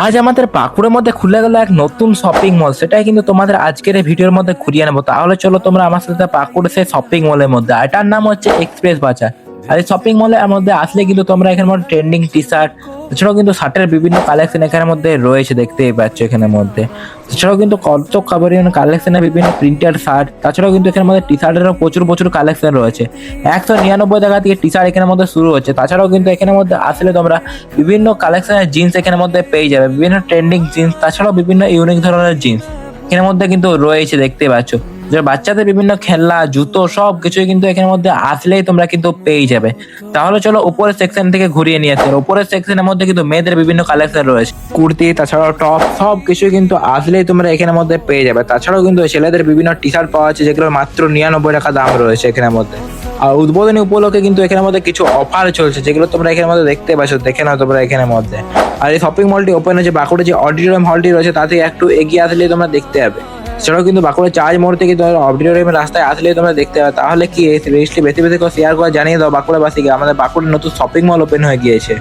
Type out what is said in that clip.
আজ আমাদের বাঁকুড়ের মধ্যে খুলে গেল এক নতুন শপিং মল, সেটাই কিন্তু তোমাদের আজকের এই ভিডিওর মধ্যে ঘুরিয়ে নেবো। তাহলে চলো তোমরা আমার সাথে বাঁকুড়ের সেই শপিং মলের মধ্যে, এটার নাম হচ্ছে এক্সপ্রেস বাজার। আর এই শপিং মলের মধ্যে আসলে কিন্তু তোমরা এখানে মধ্যে ট্রেন্ডিং টি শার্ট, এছাড়াও কিন্তু শার্টের বিভিন্ন কালেকশন এখানের মধ্যে রয়েছে, দেখতেই পাচ্ছ এখানের মধ্যে। এছাড়াও কিন্তু কত কাভারিং কালেকশনের বিভিন্ন প্রিন্টেড শার্ট, তাছাড়াও কিন্তু এখানের মধ্যে টি শার্টেরও প্রচুর প্রচুর কালেকশন রয়েছে। 199 টাকা থেকে টি শার্ট এখানের মধ্যে শুরু হচ্ছে। তাছাড়াও কিন্তু এখানের মধ্যে আসলে তোমরা বিভিন্ন কালেকশনের জিন্স এখানের মধ্যে পেয়ে যাবে, বিভিন্ন ট্রেন্ডিং জিন্স, তাছাড়াও বিভিন্ন ইউনিক ধরনের জিন্স এখানের মধ্যে কিন্তু রয়েছে, দেখতে পাচ্ছ। যে বাচ্চাদের বিভিন্ন খেলনা, জুতো, সব কিছুই কিন্তু এখানের মধ্যে আসলেই তোমরা কিন্তু পেয়ে যাবে। তাহলে চলো উপরের সেকশন থেকে ঘুরিয়ে নিয়ে আসি। উপরের সেকশনের মধ্যে কিন্তু মেয়েদের বিভিন্ন কালেকশন রয়েছে, কুর্তি, তাছাড়াও টপ, সব কিছু কিন্তু আসলেই তোমরা এখানের মধ্যে পেয়ে যাবে। তাছাড়াও কিন্তু ছেলেদের বিভিন্ন টি শার্ট পাওয়া যাচ্ছে, যেগুলো মাত্র 99 টাকা দাম রয়েছে এখানের মধ্যে। আর উদ্বোধনী উপলক্ষে কিন্তু এখানের মধ্যে কিছু অফার চলছে, যেগুলো তোমরা এখানের মধ্যে দেখতে পাচ্ছ, দেখে নাও তোমরা এখানের মধ্যে। আর এই শপিং মলটি ওপেন হয়েছে বাঁকুড়া যে অডিটোরিয়াম হলটি রয়েছে তা থেকে একটু এগিয়ে আসলেই তোমরা দেখতে পাবে। এছাড়াও কিন্তু বাঁকুড়া চার্জ মোড় থেকে অডিটোরিয়ামের রাস্তায় আসলেই তোমরা দেখতে পাবে। তাহলে কি রেজিস্ট্রি বেশি বেশি করে শেয়ার করে জানিয়ে দাও বাঁকুড়াবাসীকে আমাদের বাঁকুড়ার নতুন শপিং মল ওপেন হয়ে গিয়েছে।